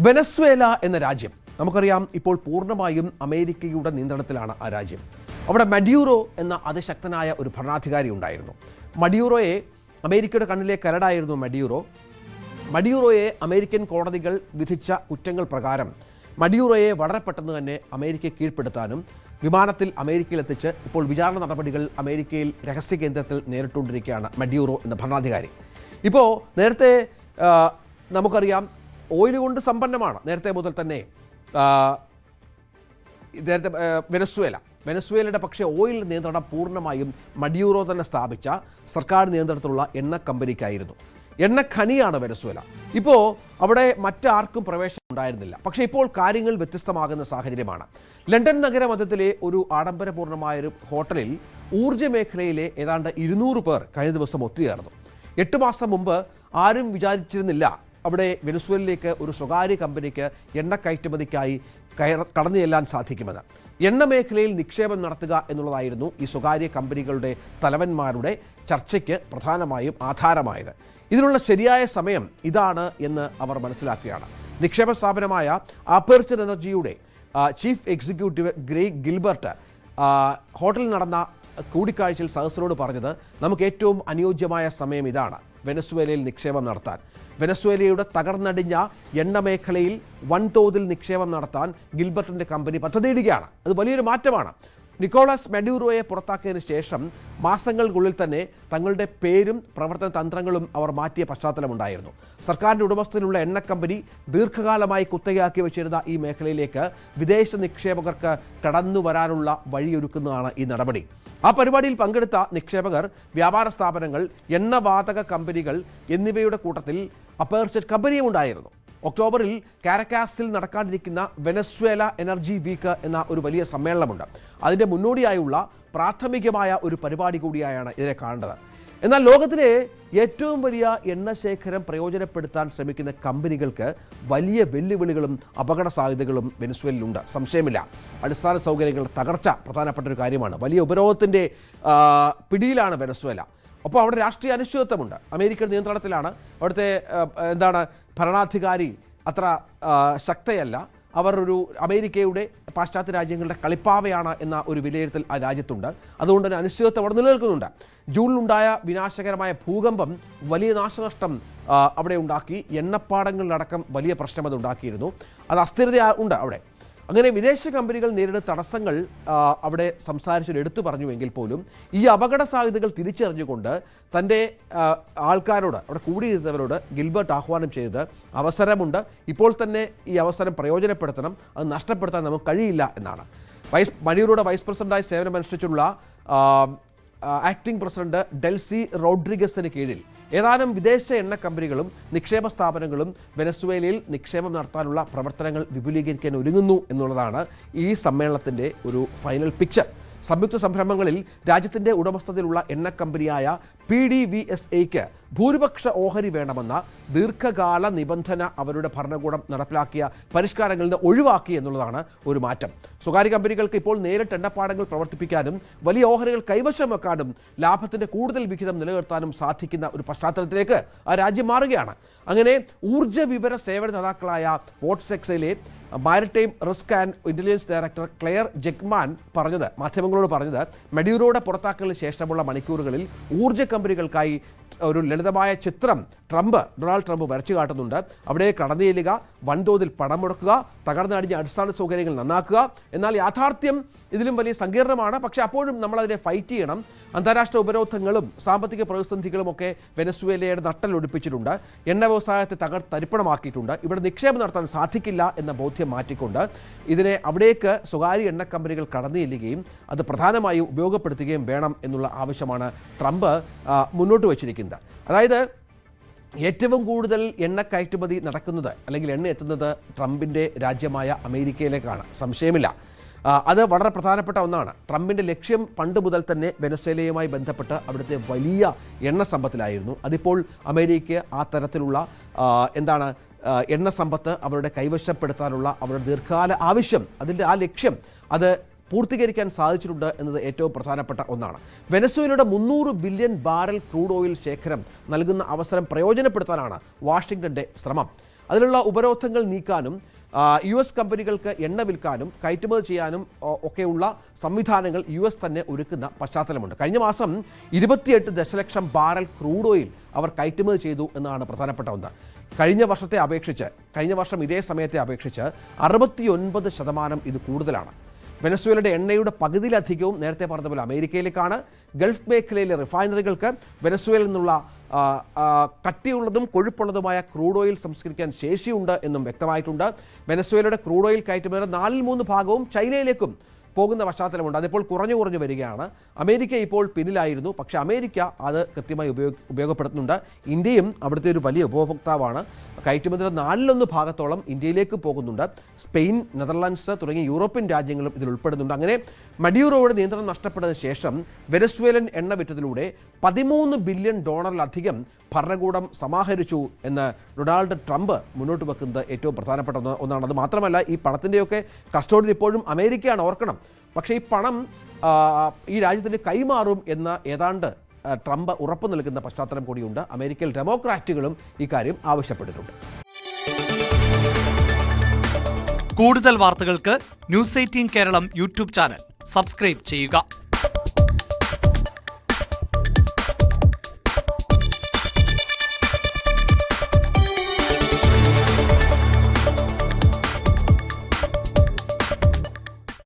Venezuela എന്ന രാജ്യം നമുക്കറിയാം ഇപ്പോൾ പൂർണ്ണമായും അമേരിക്കയുടെ നിയന്ത്രണത്തിലാണ് ആ രാജ്യം. അവിടെ മഡ്യൂറോ എന്ന അതിശക്തനായ ഒരു ഭരണാധികാരി ഉണ്ടായിരുന്നു. മഡ്യൂറോയെ അമേരിക്കയുടെ കണ്ണിലെ കരടായിരുന്നു മഡ്യൂറോയെ അമേരിക്കൻ കോടതികൾ വിധിച്ച കുറ്റങ്ങൾ പ്രകാരം മഡ്യൂറോയെ വളരെ പെട്ടെന്ന് തന്നെ അമേരിക്കയെ കീഴ്പ്പെടുത്താനും വിമാനത്തിൽ അമേരിക്കയിലെത്തിച്ച് ഇപ്പോൾ വിചാരണ നടപടികൾ അമേരിക്കയിൽ രഹസ്യ കേന്ദ്രത്തിൽ നേരിട്ടുകൊണ്ടിരിക്കുകയാണ് മഡ്യൂറോ എന്ന ഭരണാധികാരി. ഇപ്പോൾ നേരത്തെ നമുക്കറിയാം ഓയിൽ കൊണ്ട് സമ്പന്നമാണ് നേരത്തെ മുതൽ തന്നെ വെനസ്വേലയുടെ പക്ഷേ ഓയിൽ നിയന്ത്രണം പൂർണ്ണമായും മഡ്യൂറോ തന്നെ സ്ഥാപിച്ച സർക്കാർ നിയന്ത്രണത്തിലുള്ള എണ്ണ കമ്പനിക്കായിരുന്നു. എണ്ണ ഖനിയാണ് വെനസ്വേല. ഇപ്പോൾ അവിടെ മറ്റാർക്കും പ്രവേശനം ഉണ്ടായിരുന്നില്ല. പക്ഷേ ഇപ്പോൾ കാര്യങ്ങൾ വ്യത്യസ്തമാകുന്ന സാഹചര്യമാണ്. ലണ്ടൻ നഗരമധ്യത്തിലെ ഒരു ആഡംബരപൂർണ്ണമായൊരു ഹോട്ടലിൽ ഊർജ്ജ മേഖലയിലെ ഏതാണ്ട് 200 പേർ കഴിഞ്ഞ ദിവസം ഒത്തുചേർന്നു. 8 മാസം മുമ്പ് ആരും വിചാരിച്ചിരുന്നില്ല അവിടെ വെനസ്വേലയിലേക്ക് ഒരു സ്വകാര്യ കമ്പനിക്ക് എണ്ണ കയറ്റുമതിക്കായി കടന്നു ചെല്ലാൻ സാധിക്കുമെന്ന്. എണ്ണ മേഖലയിൽ നിക്ഷേപം നടത്തുക എന്നുള്ളതായിരുന്നു ഈ സ്വകാര്യ കമ്പനികളുടെ തലവന്മാരുടെ ചർച്ചയ്ക്ക് പ്രധാനമായും ആധാരമായത്. ഇതിനുള്ള ശരിയായ സമയം ഇതാണ് എന്ന് അവർ മനസ്സിലാക്കുകയാണ്. നിക്ഷേപ സ്ഥാപനമായ അപ്പർച്ചർ എനർജിയുടെ ചീഫ് എക്സിക്യൂട്ടീവ് ഗ്രേഗ് ഗിൽബർട്ട് ഹോട്ടലിൽ നടന്ന കൂടിക്കാഴ്ചയിൽ സദസ്യരോട് പറഞ്ഞത്, നമുക്ക് ഏറ്റവും അനുയോജ്യമായ സമയം ഇതാണ് വെനസ്വേലയിൽ നിക്ഷേപം നടത്താൻ. വെനസ്വേലയുടെ തകർന്നടിഞ്ഞ എണ്ണ മേഖലയിൽ വൻതോതിൽ നിക്ഷേപം നടത്താൻ ഗിൽബർട്ടിൻ്റെ കമ്പനി പദ്ധതിയിടുകയാണ്. അത് വലിയൊരു മാറ്റമാണ്. നിക്കോളാസ് മഡ്യൂറോയെ പുറത്താക്കിയതിന് ശേഷം മാസങ്ങൾക്കുള്ളിൽ തന്നെ തങ്ങളുടെ പേരും പ്രവർത്തന തന്ത്രങ്ങളും അവർ മാറ്റിയ പശ്ചാത്തലമുണ്ടായിരുന്നു. സർക്കാരിൻ്റെ ഉടമസ്ഥതയിലുള്ള എണ്ണ കമ്പനി ദീർഘകാലമായി കുത്തകയാക്കി വെച്ചിരുന്ന ഈ മേഖലയിലേക്ക് വിദേശ നിക്ഷേപകർക്ക് കടന്നു വരാനുള്ള വഴിയൊരുക്കുന്നതാണ് ഈ നടപടി. ആ പരിപാടിയിൽ പങ്കെടുത്ത നിക്ഷേപകർ, വ്യാപാര സ്ഥാപനങ്ങൾ, എണ്ണവാതക കമ്പനികൾ എന്നിവയുടെ കൂട്ടത്തിൽ അപ്പർച്ചർ കമ്പനിയും ഉണ്ടായിരുന്നു. ഒക്ടോബറിൽ കാരക്കാസിൽ നടക്കാനിരിക്കുന്ന വെനസ്വേല എനർജി വീക്ക് എന്ന ഒരു വലിയ സമ്മേളനമുണ്ട്. അതിൻ്റെ മുന്നോടിയായുള്ള പ്രാഥമികമായ ഒരു പരിപാടി കൂടിയായാണ് ഇതിനെ കാണേണ്ടത്. എന്നാൽ ലോകത്തിലെ ഏറ്റവും വലിയ എണ്ണശേഖരം പ്രയോജനപ്പെടുത്താൻ ശ്രമിക്കുന്ന കമ്പനികൾക്ക് വലിയ വെല്ലുവിളികളും അപകട സാധ്യതകളും വെനസ്വേലയിലുണ്ട്, സംശയമില്ല. അടിസ്ഥാന സൗകര്യങ്ങളുടെ തകർച്ച പ്രധാനപ്പെട്ട ഒരു കാര്യമാണ്. വലിയ ഉപരോധത്തിൻ്റെ പിടിയിലാണ് വെനസ്വേല. അപ്പോൾ അവിടെ രാഷ്ട്രീയ അനിശ്ചിതത്വമുണ്ട്. അമേരിക്കൻ നിയന്ത്രണത്തിലാണ്. അവിടുത്തെ ഭരണാധികാരി അത്ര ശക്തയല്ല. അവർ ഒരു അമേരിക്കയുടെ പാശ്ചാത്യ രാജ്യങ്ങളുടെ കളിപ്പാവയാണ് എന്ന ഒരു വിലയിരുത്തൽ ആ രാജ്യത്തുണ്ട്. അതുകൊണ്ട് തന്നെ അനിശ്ചിതത്വം അവിടെ നിലനിൽക്കുന്നുണ്ട്. ജൂണിലുണ്ടായ വിനാശകരമായ ഭൂകമ്പം വലിയ നാശനഷ്ടം അവിടെ ഉണ്ടാക്കി. എണ്ണപ്പാടങ്ങളിലടക്കം വലിയ പ്രശ്നം അത് ഉണ്ടാക്കിയിരുന്നു. അത് അസ്ഥിരത ഉണ്ട് അവിടെ. അങ്ങനെ വിദേശ കമ്പനികൾ നേരിടുന്ന തടസ്സങ്ങൾ അവിടെ സംസാരിച്ചത് എടുത്തു പറഞ്ഞുവെങ്കിൽ പോലും ഈ അപകട സാധ്യതകൾ തിരിച്ചറിഞ്ഞുകൊണ്ട് തൻ്റെ ആൾക്കാരോട്, അവിടെ കൂടിയിരുന്നവരോട് ഗിൽബർട്ട് ആഹ്വാനം ചെയ്തത്, അവസരമുണ്ട്, ഇപ്പോൾ തന്നെ ഈ അവസരം പ്രയോജനപ്പെടുത്തണം, അത് നഷ്ടപ്പെടുത്താൻ നമുക്ക് കഴിയില്ല എന്നാണ്. മഡ്യൂറോയുടെ വൈസ് പ്രസിഡന്റായി സേവനമനുഷ്ഠിച്ചുള്ള ആക്ടിംഗ് പ്രസിഡന്റ് ഡെൽസി റോഡ്രിഗസിന് കീഴിൽ ഏതാനും വിദേശ എണ്ണ കമ്പനികളും നിക്ഷേപ സ്ഥാപനങ്ങളും വെനസ്വേലയിൽ നിക്ഷേപം നടത്താനുള്ള പ്രവർത്തനങ്ങൾ വിപുലീകരിക്കാൻ ഒരുങ്ങുന്നു എന്നുള്ളതാണ് ഈ സമ്മേളനത്തിൻ്റെ ഒരു ഫൈനൽ പിക്ചർ. സംയുക്ത സംരംഭങ്ങളിൽ രാജ്യത്തിൻ്റെ ഉടമസ്ഥതയിലുള്ള എണ്ണ കമ്പനിയായ PDVSAക്ക് ഭൂരിപക്ഷ ഓഹരി വേണമെന്ന ദീർഘകാല നിബന്ധന അവരുടെ ഭരണകൂടം നടപ്പിലാക്കിയ പരിഷ്കാരങ്ങളിൽ നിന്ന് ഒഴിവാക്കി എന്നുള്ളതാണ് ഒരു മാറ്റം. സ്വകാര്യ കമ്പനികൾക്ക് ഇപ്പോൾ നേരിട്ട് എണ്ണപ്പാടങ്ങൾ പ്രവർത്തിപ്പിക്കാനും വലിയ ഓഹരികൾ കൈവശം വെക്കാനും ലാഭത്തിൻ്റെ കൂടുതൽ വിഹിതം നിലനിർത്താനും സാധിക്കുന്ന ഒരു പശ്ചാത്തലത്തിലേക്ക് ആ രാജ്യം മാറുകയാണ്. അങ്ങനെ ഊർജ്ജ വിവര സേവന ദാതാക്കളായ വോട്ട്സെക്സിലെ maritime risk and intelligence director Claire Jungman മാധ്യമങ്ങളോട് പറഞ്ഞത്, മഡ്യൂറോയുടെ പുറത്താക്കലിന് ശേഷമുള്ള മണിക്കൂറുകളിൽ ഊർജ്ജ കമ്പനികൾക്കായി ഒരു ലളിതമായ ചിത്രം ഡൊണാൾഡ് ട്രംപ് വരച്ചു കാട്ടുന്നുണ്ട്. അവിടെ കടന്നു ചെല്ലുക, വൻതോതിൽ പണം മുടക്കുക, തകർന്നടിഞ്ഞ അടിസ്ഥാന സൗകര്യങ്ങൾ നന്നാക്കുക. എന്നാൽ യാഥാർത്ഥ്യം ഇതിലും വലിയ സങ്കീർണമാണ്. പക്ഷേ അപ്പോഴും നമ്മളതിനെ ഫൈറ്റ് ചെയ്യണം. അന്താരാഷ്ട്ര ഉപരോധങ്ങളും സാമ്പത്തിക പ്രതിസന്ധികളും ഒക്കെ വെനസ്വേലയുടെ നട്ടലൊടിപ്പിച്ചിട്ടുണ്ട്. എണ്ണ വ്യവസായത്തെ തരിപ്പണമാക്കിയിട്ടുണ്ട്. ഇവിടെ നിക്ഷേപം നടത്താൻ സാധിക്കില്ല എന്ന ബോധ്യം മാറ്റിക്കൊണ്ട് ഇതിനെ അവിടേക്ക് സ്വകാര്യ എണ്ണ കമ്പനികൾ കടന്നു ചെല്ലുകയും അത് പ്രധാനമായും ഉപയോഗപ്പെടുത്തുകയും വേണം എന്നുള്ള ആവശ്യമാണ് ട്രംപ് മുന്നോട്ട് വച്ചിരിക്കുന്നത്. അതായത് ഏറ്റവും കൂടുതൽ എണ്ണ കയറ്റുമതി നടക്കുന്നത് അല്ലെങ്കിൽ എണ്ണ എത്തുന്നത് ട്രംപിൻ്റെ രാജ്യമായ അമേരിക്കയിലേക്കാണ്, സംശയമില്ല. അത് വളരെ പ്രധാനപ്പെട്ട ഒന്നാണ്. ട്രംപിൻ്റെ ലക്ഷ്യം പണ്ട് മുതൽ തന്നെ വെനസ്വേലയുമായി ബന്ധപ്പെട്ട് അവിടുത്തെ വലിയ എണ്ണ സമ്പത്തിലായിരുന്നു. അതിപ്പോൾ അമേരിക്ക ആ തരത്തിലുള്ള എണ്ണ സമ്പത്ത് അവരുടെ കൈവശപ്പെടുത്താനുള്ള അവരുടെ ദീർഘകാല ആവശ്യം, അതിൻ്റെ ആ ലക്ഷ്യം അത് പൂർത്തീകരിക്കാൻ സാധിച്ചിട്ടുണ്ട് എന്നത് ഏറ്റവും പ്രധാനപ്പെട്ട ഒന്നാണ്. വെനസ്വേലയുടെ 300 ബില്യൺ ബാരൽ ക്രൂഡ് ഓയിൽ ശേഖരം നൽകുന്ന അവസരം പ്രയോജനപ്പെടുത്താനാണ് വാഷിംഗ്ടന്റെ ശ്രമം. അതിലുള്ള ഉപരോധങ്ങൾ നീക്കാനും US കമ്പനികൾക്ക് എണ്ണ വിൽക്കാനും കയറ്റുമതി ചെയ്യാനും ഒക്കെയുള്ള സംവിധാനങ്ങൾ US തന്നെ ഒരുക്കുന്ന പശ്ചാത്തലമുണ്ട്. കഴിഞ്ഞ മാസം 28 ദശലക്ഷം ബാരൽ ക്രൂഡ് ഓയിൽ അവർ കയറ്റുമതി ചെയ്തു എന്നാണ് പ്രധാനപ്പെട്ട ഒന്ന്. കഴിഞ്ഞ വർഷം ഇതേ സമയത്തെ അപേക്ഷിച്ച് 69% ഇത് കൂടുതലാണ്. വെനസ്വേലയുടെ എണ്ണയുടെ പകുതിയിലധികവും നേരത്തെ പറഞ്ഞതുപോലെ അമേരിക്കയിലേക്കാണ്. ഗൾഫ് മേഖലയിലെ റിഫൈനറികൾക്ക് വെനസ്വേലയിൽ നിന്നുള്ള കട്ടിയുള്ളതും കൊഴുപ്പുള്ളതുമായ ക്രൂഡ് ഓയിൽ സംസ്കരിക്കാൻ ശേഷിയുണ്ട് എന്നും വ്യക്തമായിട്ടുണ്ട്. വെനസ്വേലയുടെ ക്രൂഡ് ഓയിൽ കയറ്റുമതിയുടെ 4/3 ഭാഗവും ചൈനയിലേക്കും പോകുന്ന പശ്ചാത്തലമുണ്ട്. അതിപ്പോൾ കുറഞ്ഞു വരികയാണ്. അമേരിക്ക ഇപ്പോൾ പിന്നിലായിരുന്നു, പക്ഷേ അമേരിക്ക അത് കൃത്യമായി ഉപയോഗപ്പെടുത്തുന്നുണ്ട്. ഇന്ത്യയും അവിടുത്തെ ഒരു വലിയ ഉപഭോക്താവാണ്. കയറ്റുമതിയുടെ 4/1 ഭാഗത്തോളം ഇന്ത്യയിലേക്ക് പോകുന്നുണ്ട്. സ്പെയിൻ, നെതർലാൻഡ്സ് തുടങ്ങിയ യൂറോപ്യൻ രാജ്യങ്ങളും ഇതിൽ ഉൾപ്പെടുന്നുണ്ട്. അങ്ങനെ മഡ്യൂറോയുടെ നിയന്ത്രണം നഷ്ടപ്പെട്ടതിന് ശേഷം വെനസ്വേലൻ എണ്ണ വിറ്റതിലൂടെ $13 ബില്യൺ ഭരണകൂടം സമാഹരിച്ചു എന്ന് ഡൊണാൾഡ് ട്രംപ് മുന്നോട്ട് വെക്കുന്നത് ഏറ്റവും പ്രധാനപ്പെട്ട ഒന്നാണ്. അത് മാത്രമല്ല, ഈ പണത്തിൻ്റെയൊക്കെ കസ്റ്റോഡിയൻ ഇപ്പോഴും അമേരിക്കയാണ്, ഓർക്കണം. പക്ഷേ ഈ പണം ഈ രാജ്യത്തിന് കൈമാറും എന്ന് ഏതാണ്ട് ട്രംപ് ഉറപ്പു നൽകുന്ന പശ്ചാത്തലം കൂടിയുണ്ട്. അമേരിക്കയിൽ ഡെമോക്രാറ്റുകളും ഇക്കാര്യം ആവശ്യപ്പെട്ടിട്ടുണ്ട്. കൂടുതൽ വാർത്തകൾക്ക് News 18 Keralam YouTube channel subscribe ചെയ്യുക.